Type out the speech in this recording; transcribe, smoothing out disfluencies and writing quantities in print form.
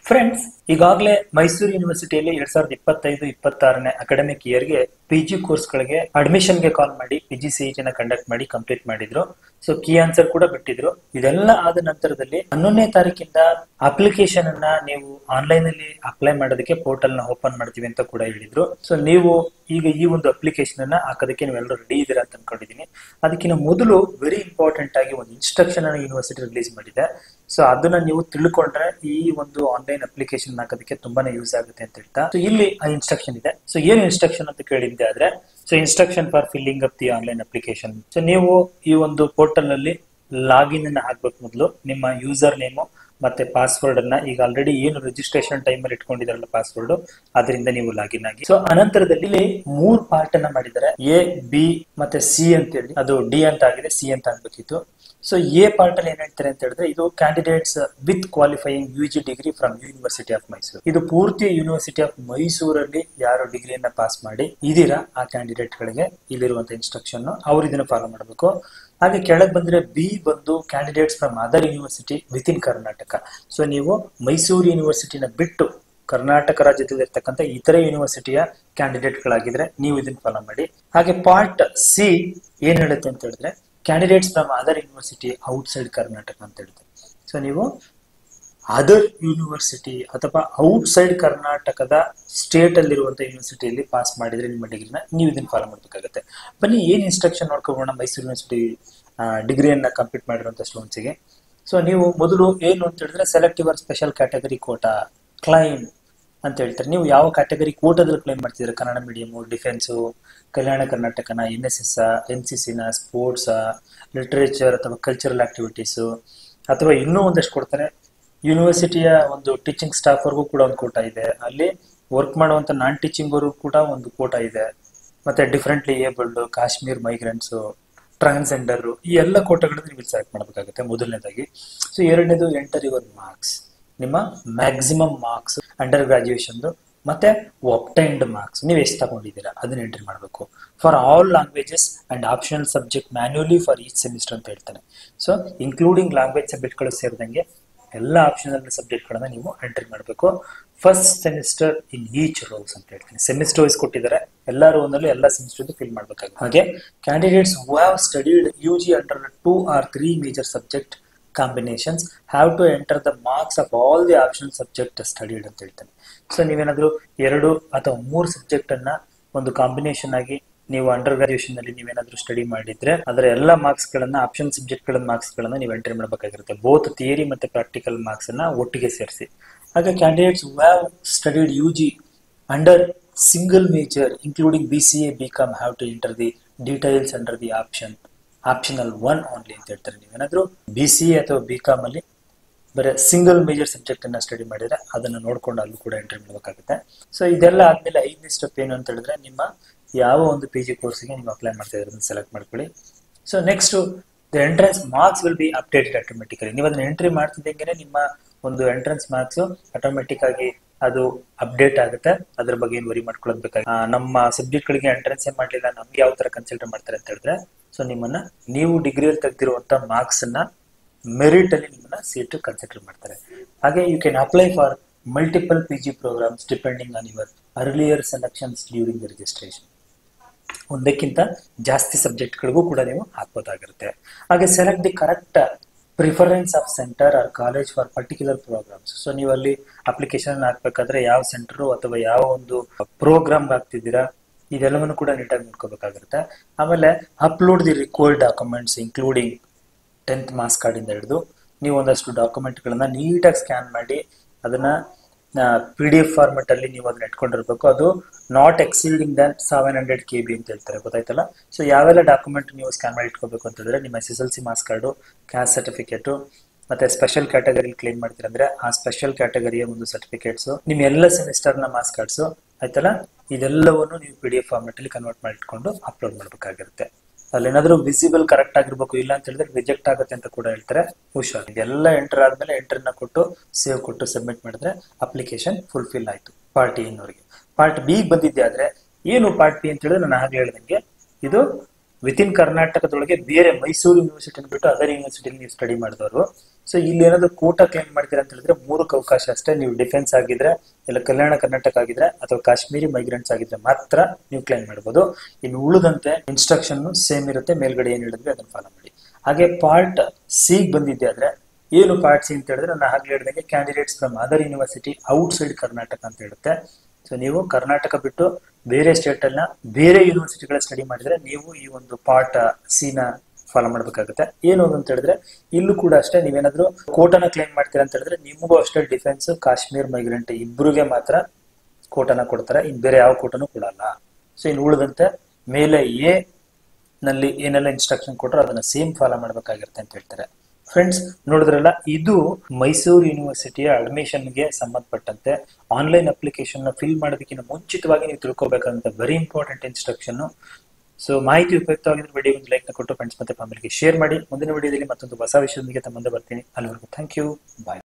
Friends, ಈಗಾಗಲೇ Mysuru ಯೂನಿವರ್ಸಿಟಿಯಲ್ಲಿ 2025-26ನೇ academic ಇಯರ್ಗೆ PG ಕೋರ್ಸ್ಗಳಿಗೆ ಅಡ್ಮಿಷನ್ಗೆ ಕಾಲ್ ಮಾಡಿ PGCET ನ ಕಂಡಕ್ಟ್ ಮಾಡಿ ಕಂಪ್ಲೀಟ್ ಮಾಡಿದ್ರು. ಸೊ ಕೀ ಆನ್ಸರ್ ಕೂಡ ಬಿಟ್ಟಿದ್ರು. ಇದೆಲ್ಲ ಆದ ನಂತರದಲ್ಲಿ 11ನೇ ತಾರೀಕಿಂದ ಅಪ್ಲಿಕೇಶನ್ ಅನ್ನ ನೀವು ಆನ್ಲೈನ್ ಅಲ್ಲಿ ಅಪ್ಲೈ ಮಾಡೋದಕ್ಕೆ ಪೋರ್ಟಲ್ ನ ಓಪನ್ ಮಾಡ್ತೀವಿ ಅಂತ ಕೂಡ ಹೇಳಿದ್ರು. ಸೊ ನೀವು ಈಗ ಈ ಒಂದು ಅಪ್ಲಿಕೇಶನ್ ಅನ್ನ ಹಾಕೋದಕ್ಕೆ ನೀವೆಲ್ಲರೂ ರೆಡಿ ಇದ್ದೀರಾ ಅಂತ ಅನ್ಕೊಂಡಿದೀನಿ. ಅದಕ್ಕಿಂತ ಮೊದಲು ವೆರಿ ಇಂಪಾರ್ಟೆಂಟ್ ಆಗಿ ಒಂದು ಇನ್ಸ್ಟ್ರಕ್ಷನ್ ಅನ್ನು ಯೂನಿವರ್ಸಿಟಿ ರಿಲೀಸ್ ಮಾಡಿದೆ. ಸೊ ಅದನ್ನ ನೀವು ತಿಳ್ಕೊಂಡ್ರೆ ಈ ಒಂದು ಆನ್ಲೈನ್ ಅಪ್ಲಿಕೇಶನ್ ಹಾಕೋದಕ್ಕೆ ತುಂಬಾನೇ ಯೂಸ್ ಆಗುತ್ತೆ ಅಂತ ಹೇಳ್ತಾ. ಸೊ ಇಲ್ಲಿ ಆ ಇನ್ಸ್ಟ್ರಕ್ಷನ್ ಇದೆ. ಸೊ ಏನು ಇನ್ಸ್ಟ್ರಕ್ಷನ್ ಅಂತ ಕೇಳಿದ್ದೆ ಆದ್ರೆ, so instruction for filling up the online application. So ನೀವು ಈ ಒಂದು ಪೋರ್ಟಲ್ ನಲ್ಲಿ ಲಾಗಿನ್ ಅನ್ನ ಹಾಕ್ಬೇಕು. ಮೊದಲು ನಿಮ್ಮ ಯೂಸರ್ ನೇಮು ಮತ್ತೆ ಪಾಸ್ವರ್ಡ್ ಅನ್ನ ಈಗ ಆಲ್ರೆಡಿ ಏನು ರಿಜಿಸ್ಟ್ರೇಷನ್ ಟೈಮ್ ಅಲ್ಲಿ ಇಟ್ಕೊಂಡಿದಾರಲ್ಲ ಪಾಸ್ವರ್ಡ್, ಅದರಿಂದ ನೀವು ಲಾಗಿನ್ ಆಗಿ. ಸೊ ಅನಂತರದಲ್ಲಿ ಇಲ್ಲಿ 3 ಪಾರ್ಟ್ ಅನ್ನ ಮಾಡಿದ್ದಾರೆ. A, B ಮತ್ತೆ C ಅಂತ ಹೇಳಿ. ಅದು D ಅಂತ ಆಗಿದೆ, C ಅಂತ ಆಗ್ಬೇಕಿತ್ತು. ಸೊ ಎ ಪಾರ್ಟ್ ಅಲ್ಲಿ ಏನ್ ಹೇಳ್ತಾರೆ ಅಂತ ಹೇಳಿದ್ರೆ, ಇದು candidates with qualifying UG degree from university of Mysuru. ಇದು ಪೂರ್ತಿ ಯೂನಿವರ್ಸಿಟಿ ಆಫ್ ಮೈಸೂರಲ್ಲಿ ಯಾರು ಡಿಗ್ರಿಯನ್ನ ಪಾಸ್ ಮಾಡಿ ಇದೀರಾ ಆ ಕ್ಯಾಂಡಿಡೇಟ್ ಗಳಿಗೆ ಇಲ್ಲಿರುವಂತ ಇನ್ಸ್ಟ್ರಕ್ಷನ್ ಅವ್ರು ಇದನ್ನ ಫಾಲೋ ಮಾಡಬೇಕು. ಹಾಗೆ ಕೆಳಗೆ ಬಂದ್ರೆ ಬಿ ಬಂದು candidates from other university with in Karnataka. So ನೀವು ಮೈಸೂರು ಯೂನಿವರ್ಸಿಟಿನ ಬಿಟ್ಟು ಕರ್ನಾಟಕ ರಾಜ್ಯದಲ್ಲಿ ಇರ್ತಕ್ಕಂಥ ಇತರೆ ಯೂನಿವರ್ಸಿಟಿಯ ಕ್ಯಾಂಡಿಡೇಟ್ ಗಳಾಗಿದ್ರೆ ನೀವು ಇದನ್ನ ಫಾಲೋ ಮಾಡಿ. ಹಾಗೆ ಪಾರ್ಟ್ ಸಿ ಏನ್ ಹೇಳುತ್ತೆ ಅಂತ ಹೇಳಿದ್ರೆ, candidates from other university outside Karnataka ಅಂತ ಹೇಳುತ್ತೆ. ಸೊ ನೀವು ಅದರ್ ಯೂನಿವರ್ಸಿಟಿ ಅಥವಾ ಔಟ್ಸೈಡ್ ಕರ್ನಾಟಕದ ಸ್ಟೇಟ್ ಅಲ್ಲಿರುವಂತಹ ಯೂನಿವರ್ಸಿಟಿಯಲ್ಲಿ ಪಾಸ್ ಮಾಡಿದ್ರೆ ನಿಮ್ಮ ಡಿಗ್ರಿನ ನೀವು ಇದನ್ನ ಫಾಲೋ ಮಾಡ್ಬೇಕಾಗುತ್ತೆ. ಬನ್ನಿ ಏನ್ ಇನ್ಸ್ಟ್ರಕ್ಷನ್ ನೋಡ್ಕೋಬೋಣ ಮೈಸೂರು ಯೂನಿವರ್ಸಿಟಿ ಡಿಗ್ರಿಯನ್ನ ಕಂಪ್ಲೀಟ್ ಮಾಡಿರುವಂತ ಸ್ಟೂಡೆಂಟ್ಸ್ಗೆ. ಸೊ ನೀವು ಮೊದಲು ಏನು ಅಂತ ಹೇಳಿದ್ರೆ, select your special category quota, claim ಅಂತ ಹೇಳ್ತಾರೆ. ನೀವು ಯಾವ ಕ್ಯಾಟಗರಿ ಕೋಟಾದಲ್ಲಿ ಕ್ಲೈಮ್ ಮಾಡ್ತಿದ್ರೆ, ಕನ್ನಡ ಮೀಡಿಯಮು, ಡಿಫೆನ್ಸು, ಕಲ್ಯಾಣ ಕರ್ನಾಟಕನ, NSS, NCCನ, ಸ್ಪೋರ್ಟ್ಸ್, ಲಿಟರೇಚರ್ ಅಥವಾ ಕಲ್ಚರಲ್ ಆಕ್ಟಿವಿಟೀಸು, ಅಥವಾ ಇನ್ನೂ ಒಂದಷ್ಟು ಕೊಡ್ತಾರೆ. ಯೂನಿವರ್ಸಿಟಿಯ ಒಂದು ಟೀಚಿಂಗ್ ಸ್ಟಾಫ್ ವರ್ಗೂ ಕೂಡ ಒಂದು ಕೋಟಾ ಇದೆ. ಅಲ್ಲಿ ವರ್ಕ್ ಮಾಡುವಂತ ನಾನ್ ಟೀಚಿಂಗ್ ವರ್ಗೂ ಕೂಡ ಒಂದು ಕೋಟಾ ಇದೆ. ಮತ್ತೆ differently abled, Kashmir migrants, transgender, ಈ ಎಲ್ಲ ಕೋಟಾಗಳನ್ನು ನೀವು ಸೆಲೆಕ್ಟ್ ಮಾಡಬೇಕಾಗುತ್ತೆ ಮೊದಲನೇದಾಗಿ. ಸೊ ಎರಡನೇದು ಎಂಟರ್ ಯುವರ್ ಮಾರ್ಕ್ಸ್, ನಿಮ್ಮ ಮ್ಯಾಕ್ಸಿಮಮ್ ಮಾರ್ಕ್ಸ್ ಅಂಡರ್ ಗ್ರಾಜುಯೇಷನ್ ಮತ್ತೆ ಒಬ್ಟೈನ್ಡ್ ಮಾರ್ಕ್ಸ್ ನೀವು ಎಷ್ಟು ತಗೊಂಡಿದ್ದೀರಾ ಅದನ್ನ ಎಂಟ್ರಿ ಮಾಡಬೇಕು. For all languages and optional subject manually for each semester ಅಂತ ಹೇಳ್ತಾನೆ. ಸೊ ಇನ್ಕ್ಲೂಡಿಂಗ್ ಲ್ಯಾಂಗ್ವೇಜ್ ಸಬ್ಜೆಕ್ಟ್ಗಳು ಸೇರಿದಂಗೆ ಎಲ್ಲ ಆಪ್ಷನಲ್ ಸಬ್ಜೆಕ್ಟ್ ಗಳನ್ನ ನೀವು ಎಂಟ್ರಿ ಮಾಡಬೇಕು. First semester in each rose ಅಂತ ಹೇಳ್ತೀನಿ. ಸೆಮಿಸ್ಟರ್ ವೈಸ್ ಕೊಟ್ಟಿದ್ದಾರೆ, ಎಲ್ಲ ರೋ ನಲ್ಲಿ ಎಲ್ಲ ಸೆಮಿಸ್ಟರ್ ಫಿಲ್ ಮಾಡಬೇಕಾಗುತ್ತೆ. ಹಾಗೆ candidates who have studied UG under 2 or 3 major subject combinations have to enter the marks of all the optional subject studied ಅಂತ ಹೇಳ್ತಾನೆ. ಸೊ ನೀವೇನಾದ್ರೂ 2 ಅಥವಾ 3 ಸಬ್ಜೆಕ್ಟ್ ಅನ್ನ ಒಂದು ಕಾಂಬಿನೇಷನ್ ಆಗಿ ನೀವು ಅಂಡರ್ ಗ್ರಾಜುಯೇಷನ್ ಅಲ್ಲಿ ನೀವೇನಾದ್ರೂ ಸ್ಟಡಿ ಮಾಡಿದ್ರೆ ಅದರ ಎಲ್ಲ ಮಾರ್ಕ್ಸ್ ಗಳನ್ನ, ಆಪ್ಷನ್ ಸಬ್ಜೆಕ್ಟ್ ಗಳ ಮಾರ್ಕ್ಸ್ ಗಳನ್ನ ನೀವು ಎಂಟ್ರಿ ಮಾಡಬೇಕಾಗಿರುತ್ತೆ. ಬೋತ್ ಥಿಯರಿ ಮತ್ತೆ ಪ್ರಾಕ್ಟಿಕಲ್ ಮಾರ್ಕ್ಸ್ ಅನ್ನ ಒಟ್ಟಿಗೆ ಸೇರಿಸಿ. ಹಾಗೆ candidates who have studied UG under single major including BCA BCom have to enter the details under the optional 1 only ಅಂತ ಹೇಳ್ತಾರೆ. ನೀವೇನಾದ್ರೂ BCA ಅಥವಾ BCom ಅಲ್ಲಿ ಬರೀ ಸಿಂಗಲ್ ಮೇಜರ್ ಸಬ್ಜೆಕ್ಟ್ ಅನ್ನ ಸ್ಟಡಿ ಮಾಡಿದ್ರೆ ಅದನ್ನ ನೋಡ್ಕೊಂಡು ಅಲ್ಲೂ ಕೂಡ ಎಂಟ್ರಿ ಮಾಡಬೇಕಾಗುತ್ತೆ. ಸೊ ಇದೆಲ್ಲ ಆದ್ಮೇಲೆ 5ನೇ ಸ್ಟೆಪ್ ಏನು ಅಂತ ಹೇಳಿದ್ರೆ, ನಿಮ್ಮ ಯಾವ ಒಂದು PG ಕೋರ್ಸ್ಗೆ ನೀವು ಅಪ್ಲೈ ಮಾಡ್ತಾ ಇರೋದನ್ನ ಸೆಲೆಕ್ಟ್ ಮಾಡ್ಕೊಳ್ಳಿ. So next the entrance marks will be updated automatically. ನೀವು ಅದನ್ನ ಎಂಟ್ರಿ ಮಾಡ್ತಿದ್ದಂಗೆ ನಿಮ್ಮ ಒಂದು ಎಂಟ್ರೆನ್ಸ್ ಮಾರ್ಕ್ಸ್ ಆಟೋಮೆಟಿಕ್ ಆಗಿ ಅದು ಅಪ್ಡೇಟ್ ಆಗುತ್ತೆ. ಅದ್ರ ಬಗ್ಗೆ ಏನು ವರಿ ಮಾಡ್ಕೊಳ್ಳೋದು. ನಮ್ಮ ಸಬ್ಜೆಕ್ಟ್ ಗಳಿಗೆ ಎಂಟ್ರೆನ್ಸ್ ಏನ್ ಮಾಡಲಿಲ್ಲ, ನಮ್ಗೆ ಯಾವ ತರ ಕನ್ಸಿಡರ್ ಮಾಡ್ತಾರೆ ಅಂತ ಹೇಳಿದ್ರೆ, ಸೊ ನಿಮ್ಮನ್ನ ನೀವು ಡಿಗ್ರಿಯಲ್ಲಿ ತೆಗೆದಿರುವಂತ ಮಾರ್ಕ್ಸ್ ಅನ್ನ ಮೆರಿಟ್ ಅಲ್ಲಿ ನಿಮ್ಮನ್ನ ಸೀಟ್ ಕನ್ಸಿಡರ್ ಮಾಡ್ತಾರೆ. ಹಾಗೆ you can apply for multiple PG programmes depending on your earlier selections during the registration. ಒಂದಕ್ಕಿಂತ ಜಾಸ್ತಿ ಸಬ್ಜೆಕ್ಟ್ ಗಳಿಗೂ ಕೂಡ ನೀವು ಹಾಕಬಹುದಾಗಿರುತ್ತೆ. ಹಾಗೆ select the correct preference of centre or college for particular programmes. So ನೀವು ಅಲ್ಲಿ ಅಪ್ಲಿಕೇಶನ್ ಹಾಕ್ಬೇಕಾದ್ರೆ ಯಾವ ಸೆಂಟರ್ ಅಥವಾ ಯಾವ ಒಂದು ಪ್ರೋಗ್ರಾಮ್ ಹಾಕ್ತಿದ್ದೀರಾ ಇದೆಲ್ಲವನ್ನು ಕೂಡ ನೀಟಾಗಿ ನೋಡ್ಕೋಬೇಕಾಗಿರುತ್ತೆ. ಆಮೇಲೆ upload the required documents including 10th marks card ಇಂದ ಹಿಡಿದು ನೀವು ಒಂದಷ್ಟು ಡಾಕ್ಯುಮೆಂಟ್ ಗಳನ್ನ ನೀಟಾಗಿ ಸ್ಕ್ಯಾನ್ ಮಾಡಿ ಅದನ್ನ PDF ಫಾರ್ಮೆಟ್ ಅಲ್ಲಿ ನೀವು ಅದನ್ನ ಇಟ್ಕೊಂಡಿರ್ಬೇಕು. ಅದು ನಾಟ್ ಎಕ್ಸೀಡಿಂಗ್ ದನ್ 700 KB ಅಂತ ಹೇಳ್ತಾರೆ, ಗೊತ್ತಾಯ್ತಲ್ಲ. ಸೊ ಯಾವೆಲ್ಲ ಡಾಕ್ಯುಮೆಂಟ್ ನೀವು ಸ್ಕ್ಯಾನ್ ಮಾಡಿ ಇಟ್ಕೋಬೇಕು ಅಂತ ಹೇಳಿದ್ರೆ, ನಿಮ್ಮ SSLC marks card, caste certificate, ಮತ್ತೆ ಸ್ಪೆಷಲ್ ಕ್ಯಾಟಗರಿ ಕ್ಲೇಮ್ ಮಾಡ್ತೀರಂದ್ರೆ ಆ ಸ್ಪೆಷಲ್ ಕ್ಯಾಟಗರಿಯ ಒಂದು ಸರ್ಟಿಫಿಕೇಟ್ಸ್, ನಿಮ್ಮ ಎಲ್ಲ ಸೆಮಿಸ್ಟರ್ ನ ಮಾರ್ಕ್ಸ್ ಕಾರ್ಡ್ಸ್ ಆಯ್ತಲ್ಲ, ಇದೆಲ್ಲವನ್ನು ನೀವು PDF ಫಾರ್ಮೆಟ್ ಅಲ್ಲಿ ಕನ್ವರ್ಟ್ ಮಾಡಿ ಇಟ್ಕೊಂಡು ಅಪ್ಲೋಡ್ ಮಾಡಬೇಕಾಗಿರುತ್ತೆ. ಅಲ್ಲೇನಾದ್ರೂ ವಿಸಿಬಲ್ ಕರೆಕ್ಟ್ ಆಗಿರ್ಬೇಕು, ಇಲ್ಲ ಅಂತ ಹೇಳಿದ್ರೆ ರಿಜೆಕ್ಟ್ ಆಗುತ್ತೆ ಅಂತ ಕೂಡ ಹೇಳ್ತಾರೆ. ಹುಷಾರ್. ಇದೆಲ್ಲ ಎಂಟರ್ ಆದ್ಮೇಲೆ ಎಂಟರ್ನ ಕೊಟ್ಟು ಸೇವ್ ಕೊಟ್ಟು ಸಬ್ಮಿಟ್ ಮಾಡಿದ್ರೆ ಅಪ್ಲಿಕೇಶನ್ ಫುಲ್ಫಿಲ್ ಆಯ್ತು ಪಾರ್ಟ್ A ನವರಿಗೆ. ಪಾರ್ಟ್ B ಬಂದಿದ್ದೆ ಆದ್ರೆ ಏನು ಪಾರ್ಟ್ B ಅಂತ ಹೇಳಿದ್ರೆ, ನಾನು ಆಗ್ಲೇ ಹೇಳ್ದಂಗೆ ಇದು ವಿತಿನ್ ಕರ್ನಾಟಕದೊಳಗೆ ಬೇರೆ ಮೈಸೂರು ಯೂನಿವರ್ಸಿಟಿ ಬಿಟ್ಟು ಅದರ್ ಯೂನಿವರ್ಸಿಟಿಲಿ ನೀವು ಸ್ಟಡಿ ಮಾಡಿದವರು. ಸೊ ಇಲ್ಲಿ ಏನಾದ್ರು ಕೋಟಾ ಕ್ಲೈಮ್ ಮಾಡ್ತೀರಾ ಅಂತ ಹೇಳಿದ್ರೆ 3 ಅವಕಾಶ ಅಷ್ಟೇ. ನೀವು ಡಿಫೆನ್ಸ್ ಆಗಿದ್ರೆ, ಇಲ್ಲ ಕಲ್ಯಾಣ ಕರ್ನಾಟಕ ಆಗಿದ್ರೆ, ಅಥವಾ ಕಾಶ್ಮೀರಿ ಮೈಗ್ರೆಂಟ್ಸ್ ಆಗಿದ್ರೆ ಮಾತ್ರ ನೀವು ಕ್ಲೈಮ್ ಮಾಡಬಹುದು. ಇನ್ನು ಉಳಿದಂತೆ ಇನ್ಸ್ಟ್ರಕ್ಷನ್ ಸೇಮ್ ಇರುತ್ತೆ, ಮೇಲ್ಗಡೆ ಏನ್ ಹೇಳಿದ್ವಿ ಅದನ್ನ ಫಾಲೋ ಮಾಡಿ. ಹಾಗೆ ಪಾರ್ಟ್ ಸಿ ಬಂದಿದ್ದೆ ಆದ್ರೆ ಏನು ಪಾರ್ಟ್ ಸಿ ಅಂತ ಹೇಳಿದ್ರೆ, ನಾನು ಆಗ್ಲೇ ಹೇಳಿದಂಗೆ candidates from other university outside Karnataka ಅಂತ ಹೇಳುತ್ತೆ. ಸೊ ನೀವು ಕರ್ನಾಟಕ ಬಿಟ್ಟು ಬೇರೆ ಸ್ಟೇಟ್ ಅನ್ನ ಬೇರೆ ಯೂನಿವರ್ಸಿಟಿಗಳ ಸ್ಟಡಿ ಮಾಡಿದ್ರೆ ನೀವು ಈ ಒಂದು ಪಾರ್ಟ್ ಸಿ ನ ಫಾಲೋ ಮಾಡ್ಬೇಕಾಗುತ್ತೆ. ಏನು ಅಂತ ಹೇಳಿದ್ರೆ ಇಲ್ಲೂ ಕೂಡ ಅಷ್ಟೇ, ನೀವೇನಾದ್ರೂ ಕೋಟಾನ ಕ್ಲೈಮ್ ಮಾಡ್ತೀರಾ ಅಂತ ಹೇಳಿದ್ರೆ ನಿಮಗೂ ಅಷ್ಟೇ ಡಿಫೆನ್ಸ್, ಕಾಶ್ಮೀರ್ ಮೈಗ್ರೆಂಟ್ ಇಬ್ಬರಿಗೆ ಮಾತ್ರ ಕೋಟಾನ ಕೊಡ್ತಾರೆ, ಇನ್ ಬೇರೆ ಯಾವ ಕೋಟನು ಕೊಡಲ್ಲ. ಸೊ ಇನ್ನು ಉಳಿದಂತೆ ಮೇಲೆ ಎ ನಲ್ಲಿ ಏನೆಲ್ಲ ಇನ್ಸ್ಟ್ರಕ್ಷನ್ ಕೊಟ್ಟರು ಅದನ್ನ ಸೇಮ್ ಫಾಲೋ ಮಾಡ್ಬೇಕಾಗಿರುತ್ತೆ ಅಂತ ಹೇಳ್ತಾರೆ. ಫ್ರೆಂಡ್ಸ್ ನೋಡಿದ್ರಲ್ಲ, ಇದು ಮೈಸೂರು ಯೂನಿವರ್ಸಿಟಿಯ ಅಡ್ಮಿಷನ್ಗೆ ಸಂಬಂಧಪಟ್ಟಂತೆ ಆನ್ಲೈನ್ ಅಪ್ಲಿಕೇಶನ್ ನ ಫಿಲ್ ಮಾಡೋದಕ್ಕಿಂತ ಮುಂಚಿತವಾಗಿ ನೀವು ತಿಳ್ಕೊಬೇಕಂತ ವೆರಿ ಇಂಪಾರ್ಟೆಂಟ್ ಇನ್ಸ್ಟ್ರಕ್ಷನ್. ಸೊ ಮಾಹಿತಿ ಉಪಯುಕ್ತವಾಗಿದ್ರೆ ವಿಡಿಯೋ ಒಂದು ಲೈಕ್ ನ ಕೊಟ್ಟು ಫ್ರೆಂಡ್ಸ್ ಮತ್ತೆ ಫ್ಯಾಮಿಲಿಗೆ ಶೇರ್ ಮಾಡಿ. ಮುಂದಿನ ವಿಡಿಯೋದಲ್ಲಿ ಮತ್ತೊಂದು ಹೊಸ ವಿಷಯದೊಂದಿಗೆ ತಮ್ಮ ಮುಂದೆ ಬರ್ತೀನಿ. ಅಲ್ಲಿವರೆಗೂ ಥ್ಯಾಂಕ್ ಯು, ಬಾಯ್.